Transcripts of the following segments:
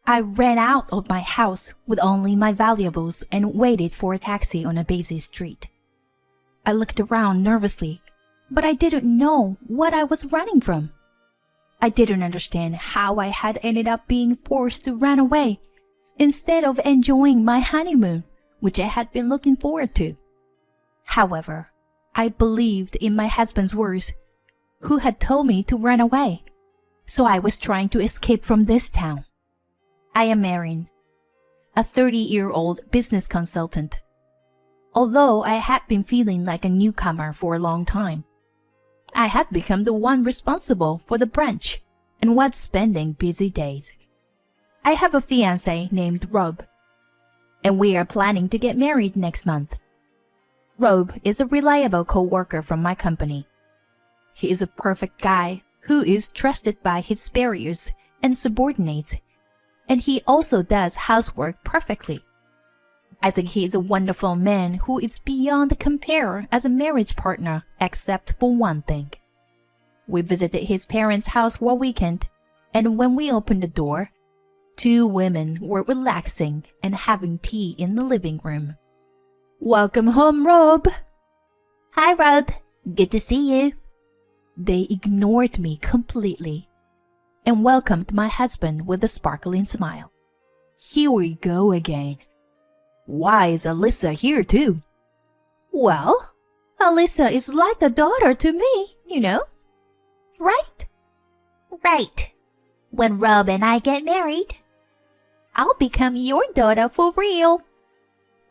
I ran out of my house with only my valuables and waited for a taxi on a busy street. I looked around nervously, but I didn't know what I was running from. I didn't understand how I had ended up being forced to run away instead of enjoying my honeymoon, which I had been looking forward to. However, I believed in my husband's words, who had told me to run away, so I was trying to escape from this town. I am Marin, a 30-year-old business consultant. Although I had been feeling like a newcomer for a long time, I had become the one responsible for the branch and was spending busy days. I have a fiancé named Rob, and we are planning to get married next month. Rob is a reliable co-worker from my company. He is a perfect guy who is trusted by his superiors and subordinates, and he also does housework perfectly. I think he is a wonderful man who is beyond compare as a marriage partner, except for one thing. We visited his parents' house for a weekend, and when we opened the door, two women were relaxing and having tea in the living room. "Welcome home, Rob." "Hi, Rob. Good to see you." They ignored me completely and welcomed my husband with a sparkling smile. "Here we go again. Why is Alyssa here too?" "Well, Alyssa is like a daughter to me, you know. Right?" "Right. When Rob and I get married, I'll become your daughter for real."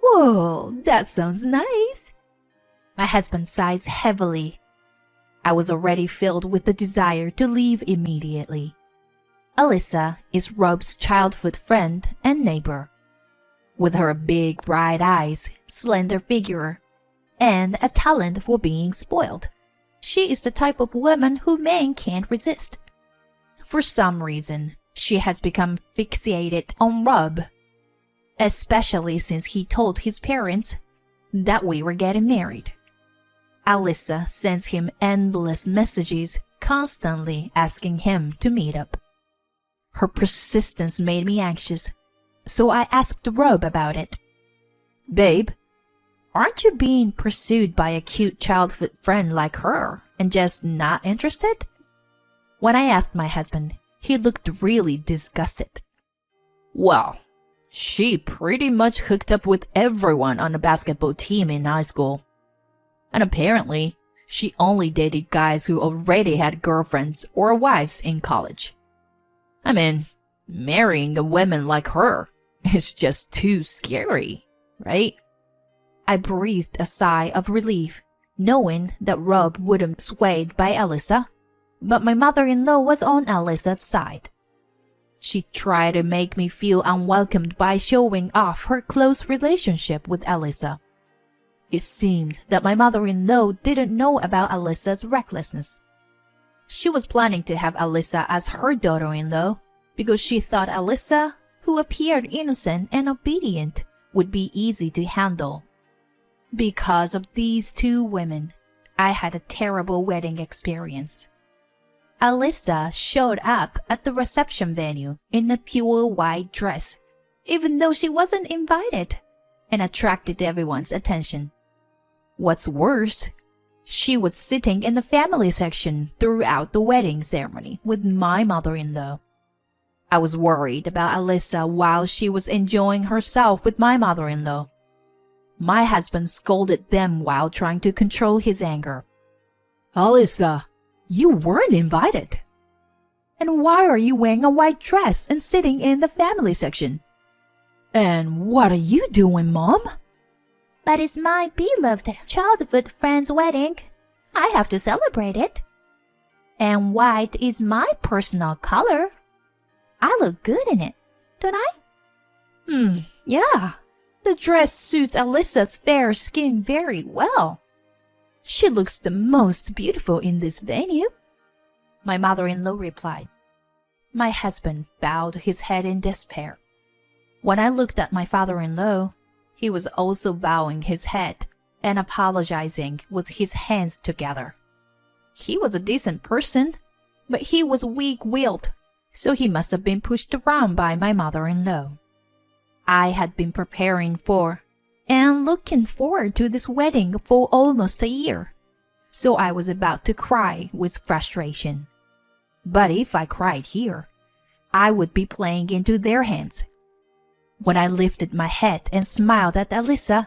"Whoa, that sounds nice." My husband sighs heavily. I was already filled with the desire to leave immediately. Alyssa is Rob's childhood friend and neighbor. With her big bright eyes, slender figure, and a talent for being spoiled, she is the type of woman who men can't resist. For some reason, she has become fixated on Rob, especially since he told his parents that we were getting married. Alyssa sends him endless messages, constantly asking him to meet up. Her persistence made me anxious, so I asked Rob about it. "Babe, aren't you being pursued by a cute childhood friend like her and just not interested?" When I asked my husband, he looked really disgusted. "Well, she pretty much hooked up with everyone on the basketball team in high school. And apparently, she only dated guys who already had girlfriends or wives in college. I mean, marrying a woman like her is just too scary, right?" I breathed a sigh of relief, knowing that Rob wouldn't be swayed by Alyssa, but my mother-in-law was on Alyssa's side. She tried to make me feel unwelcomed by showing off her close relationship with Alyssa. It seemed that my mother-in-law didn't know about Alyssa's recklessness. She was planning to have Alyssa as her daughter-in-law because she thought Alyssa, who appeared innocent and obedient, would be easy to handle. Because of these two women, I had a terrible wedding experience. Alyssa showed up at the reception venue in a pure white dress, even though she wasn't invited, and attracted everyone's attention. What's worse, she was sitting in the family section throughout the wedding ceremony with my mother-in-law. I was worried about Alyssa while she was enjoying herself with my mother-in-law. My husband scolded them while trying to control his anger. "Alyssa, you weren't invited. And why are you wearing a white dress and sitting in the family section? And what are you doing, Mom?" "But it's my beloved childhood friend's wedding. I have to celebrate it. And white is my personal color. I look good in it, don't I?" Yeah. The dress suits Alyssa's fair skin very well. She looks the most beautiful in this venue," my mother-in-law replied. My husband bowed his head in despair. When I looked at my father-in-law, he was also bowing his head and apologizing with his hands together. He was a decent person, but he was weak-willed, so he must have been pushed around by my mother-in-law. I had been preparing for and looking forward to this wedding for almost a year, so I was about to cry with frustration. But if I cried here, I would be playing into their hands. When I lifted my head and smiled at Alyssa,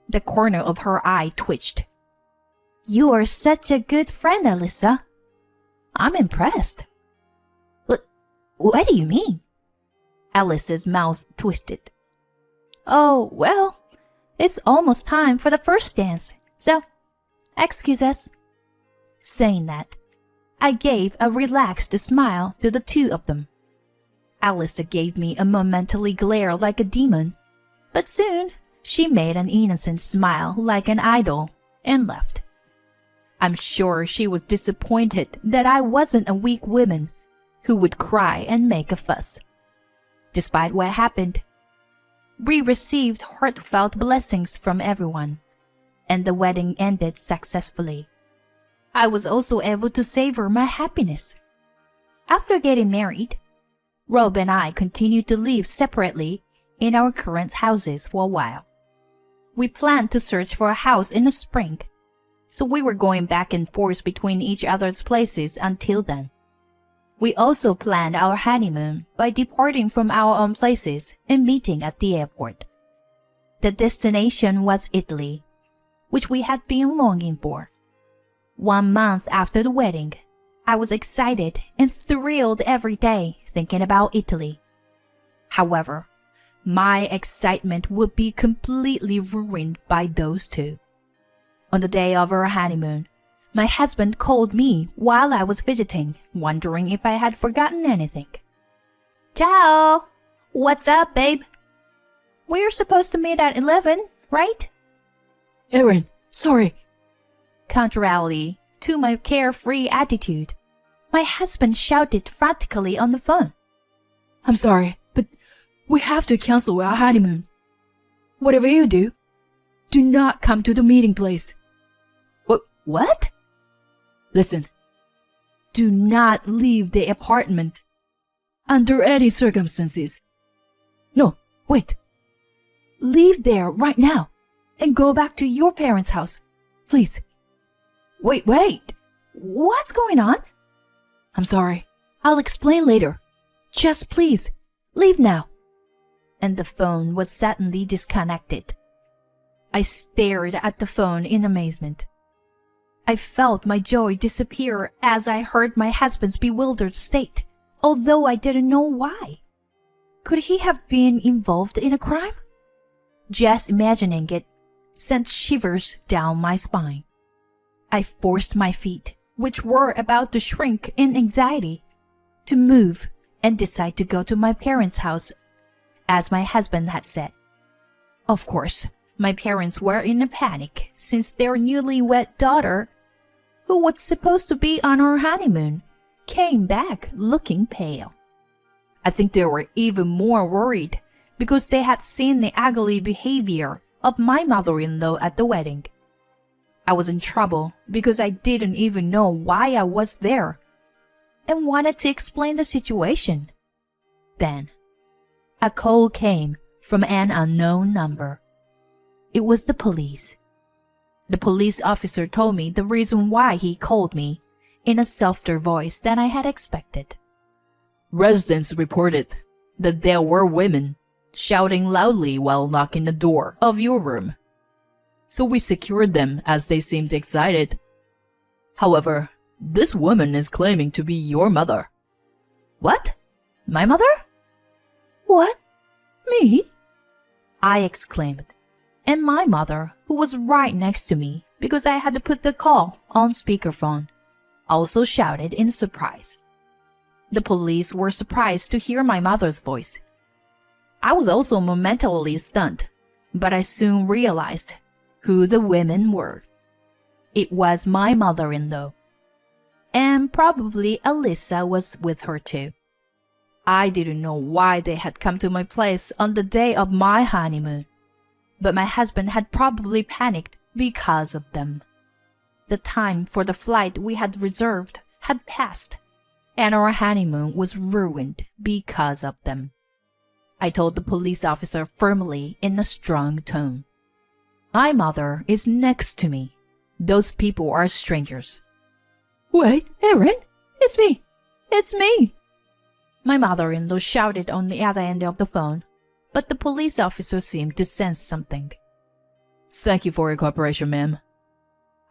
the corner of her eye twitched. You are such a good friend, Alyssa. I'm impressed. What do you mean? Alyssa's mouth twisted. Oh, well, it's almost time for the first dance, so excuse us. Saying that, I gave a relaxed smile to the two of them. Alyssa gave me a momentary glare like a demon, but soon she made an innocent smile like an idol and left. I'm sure she was disappointed that I wasn't a weak woman who would cry and make a fuss. Despite what happened, we received heartfelt blessings from everyone, and the wedding ended successfully. I was also able to savor my happiness. After getting married, Rob and I continued to live separately in our current houses for a while. We planned to search for a house in the spring, so we were going back and forth between each other's places until then. We also planned our honeymoon by departing from our own places and meeting at the airport. The destination was Italy, which we had been longing for. 1 month after the wedding, I was excited and thrilled every day thinking about Italy. However, my excitement would be completely ruined by those two. On the day of our honeymoon, my husband called me while I was fidgeting, wondering if I had forgotten anything. Ciao! What's up, babe? We're supposed to meet at 11, right? Erin, sorry. Contrarily to my carefree attitude, my husband shouted frantically on the phone. I'm sorry, but we have to cancel our honeymoon. Whatever you do, do not come to the meeting place. What? Listen, do not leave the apartment under any circumstances. No, wait. Leave there right now and go back to your parents' house, please. Wait. What's going on? I'm sorry. I'll explain later. Just please, leave now. And the phone was suddenly disconnected. I stared at the phone in amazement. I felt my joy disappear as I heard my husband's bewildered state, although I didn't know why. Could he have been involved in a crime? Just imagining it sent shivers down my spine. I forced my feet, which were about to shrink in anxiety, to move and decide to go to my parents' house, as my husband had said. Of course, my parents were in a panic since their newlywed daughter, who was supposed to be on her honeymoon, came back looking pale. I think they were even more worried because they had seen the ugly behavior of my mother-in-law at the wedding. I was in trouble because I didn't even know why I was there and wanted to explain the situation. Then, a call came from an unknown number. It was the police. The police officer told me the reason why he called me in a softer voice than I had expected. Residents reported that there were women shouting loudly while knocking the door of your room. So we secured them as they seemed excited. However, this woman is claiming to be your mother. What? My mother? What? Me? I exclaimed, and my mother, who was right next to me because I had to put the call on speakerphone, also shouted in surprise. The police were surprised to hear my mother's voice. I was also momentarily stunned, but I soon realized who the women were. It was my mother-in-law, and probably Alyssa was with her too. I didn't know why they had come to my place on the day of my honeymoon, but my husband had probably panicked because of them. The time for the flight we had reserved had passed, and our honeymoon was ruined because of them. I told the police officer firmly in a strong tone. My mother is next to me. Those people are strangers. Wait, Erin, it's me. It's me. My mother-in-law shouted on the other end of the phone, but the police officer seemed to sense something. Thank you for your cooperation, ma'am.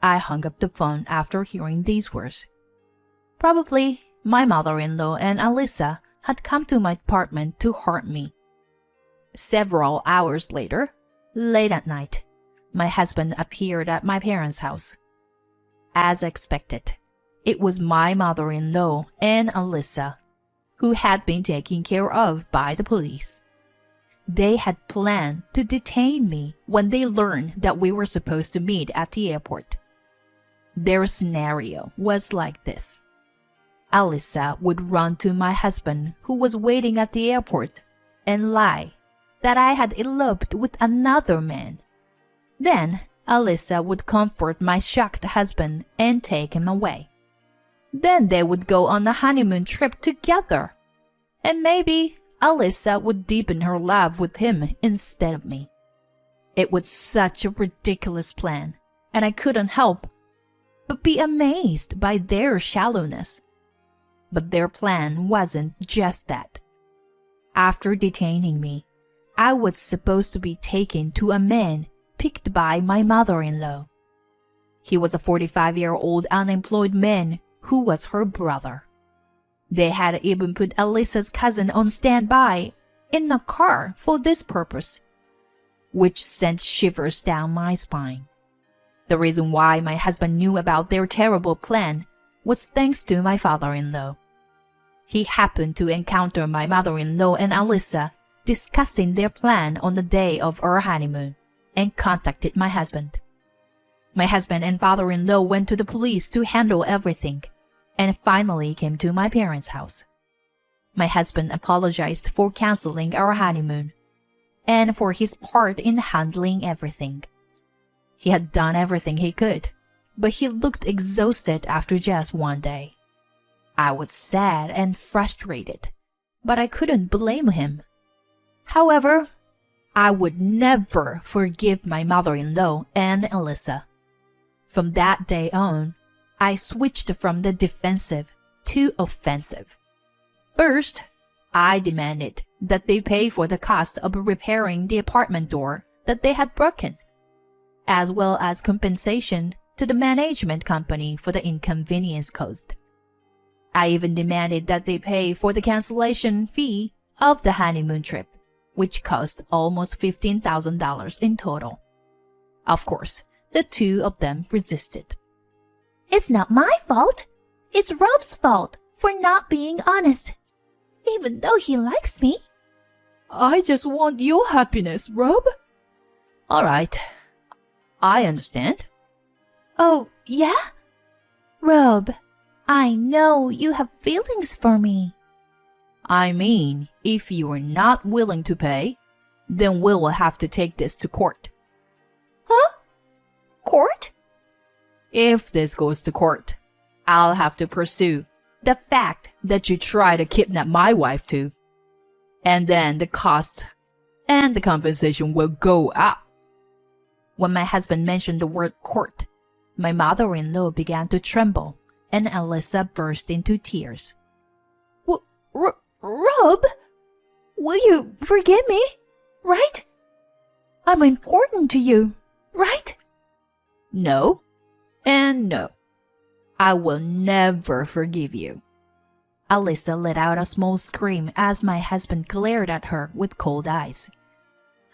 I hung up the phone after hearing these words. Probably my mother-in-law and Alyssa had come to my apartment to hurt me. Several hours later, late at night, my husband appeared at my parents' house. As expected, it was my mother-in-law and Alyssa, who had been taken care of by the police. They had planned to detain me when they learned that we were supposed to meet at the airport. Their scenario was like this. Alyssa would run to my husband, who was waiting at the airport, and lie that I had eloped with another man. Then Alyssa would comfort my shocked husband and take him away. Then they would go on a honeymoon trip together. And maybe Alyssa would deepen her love with him instead of me. It was such a ridiculous plan, and I couldn't help but be amazed by their shallowness. But their plan wasn't just that. After detaining me, I was supposed to be taken to a man picked by my mother-in-law. He was a 45-year-old unemployed man who was her brother. They had even put Alyssa's cousin on standby in a car for this purpose, which sent shivers down my spine. The reason why my husband knew about their terrible plan was thanks to my father-in-law. He happened to encounter my mother-in-law and Alyssa discussing their plan on the day of our honeymoon and contacted my husband. My husband and father-in-law went to the police to handle everything and finally came to my parents' house. My husband apologized for canceling our honeymoon and for his part in handling everything. He had done everything he could, but he looked exhausted after just one day. I was sad and frustrated, but I couldn't blame him. However, I would never forgive my mother-in-law and Alyssa. From that day on, I switched from the defensive to offensive. First, I demanded that they pay for the cost of repairing the apartment door that they had broken, as well as compensation to the management company for the inconvenience caused. I even demanded that they pay for the cancellation fee of the honeymoon trip, which cost almost $15,000 in total. Of course, the two of them resisted. It's not my fault. It's Rob's fault for not being honest, even though he likes me. I just want your happiness, Rob. All right. I understand. Oh, yeah? Rob, I know you have feelings for me. I mean, if you are not willing to pay, then we will have to take this to court. Huh? Court? If this goes to court, I'll have to pursue the fact that you tried to kidnap my wife too. And then the cost and the compensation will go up. When my husband mentioned the word court, my mother-in-law began to tremble and Alyssa burst into tears. Rob, will you forgive me, right? I'm important to you, right? No, and no. I will never forgive you. Alyssa let out a small scream as my husband glared at her with cold eyes.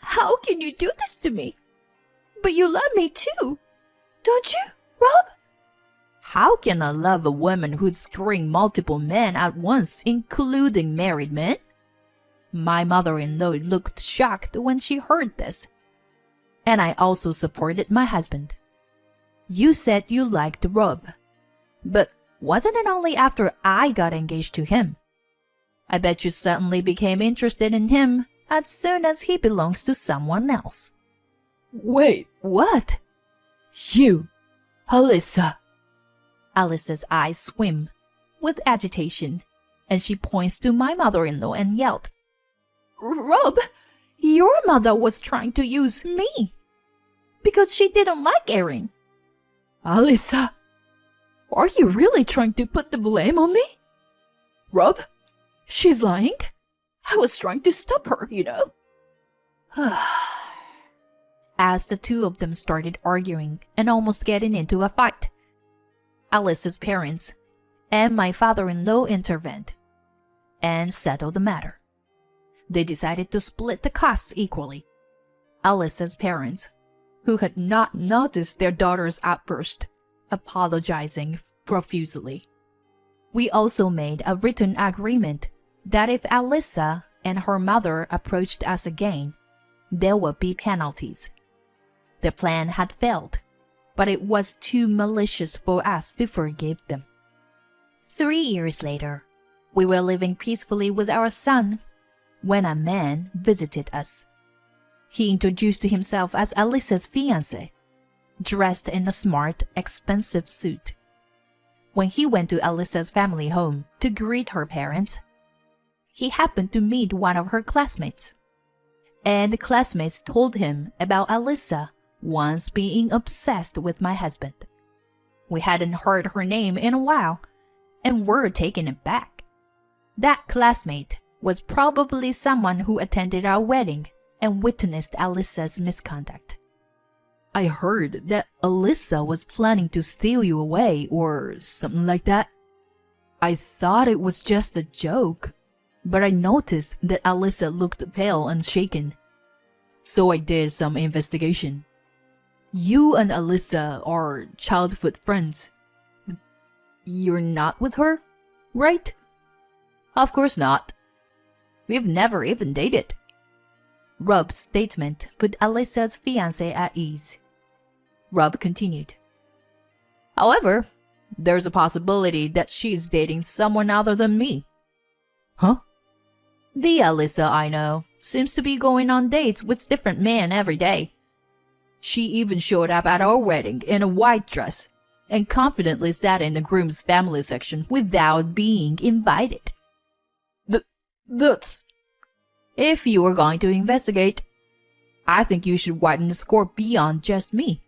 How can you do this to me? But you love me too, don't you, Rob? How can I love a woman who'd string multiple men at once, including married men? My mother-in-law looked shocked when she heard this. And I also supported my husband. You said you liked Rob, but wasn't it only after I got engaged to him? I bet you suddenly became interested in him as soon as he belongs to someone else. Wait, what? You, Alyssa. Alyssa's eyes swim, with agitation, and she points to my mother-in-law and yelled, "Rob, your mother was trying to use me because she didn't like Erin." "Alyssa, are you really trying to put the blame on me?" "Rob, she's lying. I was trying to stop her, you know." As the two of them started arguing and almost getting into a fight, Alyssa's parents and my father-in-law intervened and settled the matter. They decided to split the costs equally. Alyssa's parents, who had not noticed their daughter's outburst, apologizing profusely. We also made a written agreement that if Alyssa and her mother approached us again, there would be penalties. The plan had failed, but it was too malicious for us to forgive them. 3 years later, we were living peacefully with our son when a man visited us. He introduced himself as Alyssa's fiancé, dressed in a smart, expensive suit. When he went to Alyssa's family home to greet her parents, he happened to meet one of her classmates, and the classmates told him about Alyssa once being obsessed with my husband. We hadn't heard her name in a while, and were taken aback. That classmate was probably someone who attended our wedding and witnessed Alyssa's misconduct. "I heard that Alyssa was planning to steal you away or something like that. I thought it was just a joke, but I noticed that Alyssa looked pale and shaken. So I did some investigation. You and Alyssa are childhood friends. You're not with her, right?" "Of course not. We've never even dated." Rob's statement put Alyssa's fiancé at ease. Rob continued, "However, there's a possibility that she's dating someone other than me." "Huh?" "The Alyssa I know seems to be going on dates with different men every day. She even showed up at our wedding in a white dress and confidently sat in the groom's family section without being invited." That's... If you are going to investigate, I think you should widen the scope beyond just me."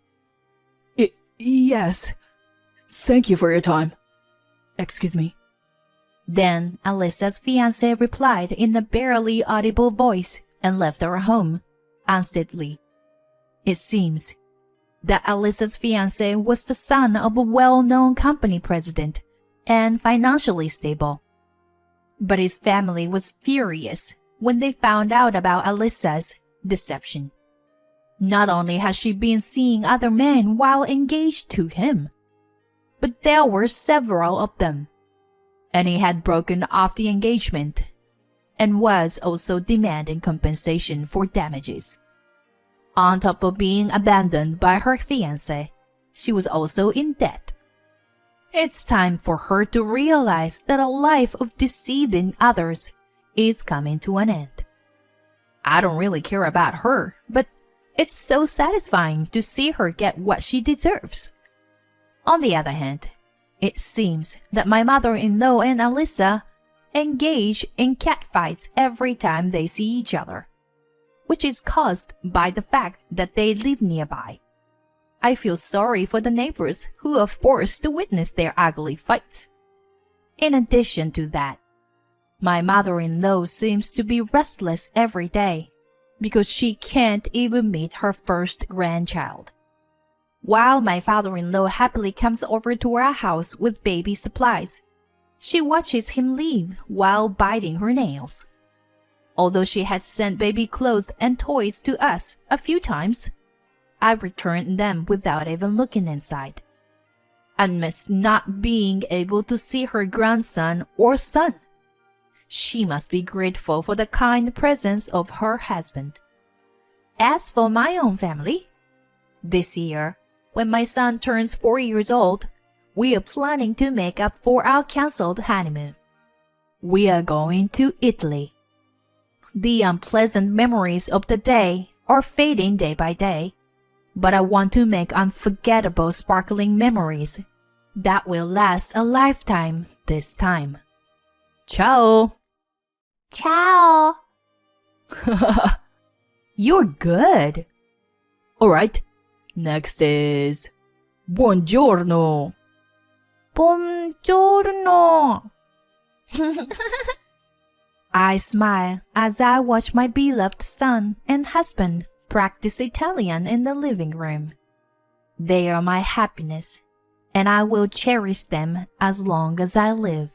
Yes. Thank you for your time. Excuse me." Then Alyssa's fiancé replied in a barely audible voice and left our home, unsteadily. It seems that Alyssa's fiancé was the son of a well-known company president and financially stable. But his family was furious when they found out about Alyssa's deception. Not only had she been seeing other men while engaged to him, but there were several of them, and he had broken off the engagement and was also demanding compensation for damages. On top of being abandoned by her fiancé, she was also in debt. It's time for her to realize that a life of deceiving others is coming to an end. I don't really care about her, but it's so satisfying to see her get what she deserves. On the other hand, it seems that my mother-in-law and Alyssa engage in catfights every time they see each other, which is caused by the fact that they live nearby. I feel sorry for the neighbors who are forced to witness their ugly fights. In addition to that, my mother-in-law seems to be restless every day because she can't even meet her first grandchild, while my father-in-law happily comes over to our house with baby supplies. She watches him leave while biting her nails. Although she had sent baby clothes and toys to us a few times, I returned them without even looking inside. Amidst not being able to see her grandson or son, she must be grateful for the kind presence of her husband. As for my own family, this year, when my son turns 4 years old, we are planning to make up for our cancelled honeymoon. We are going to Italy. The unpleasant memories of the day are fading day by day, but I want to make unforgettable sparkling memories that will last a lifetime this time. Ciao! Ciao. You're good. Alright, next is buongiorno. Buongiorno. I smile as I watch my beloved son and husband practice Italian in the living room. They are my happiness, and I will cherish them as long as I live.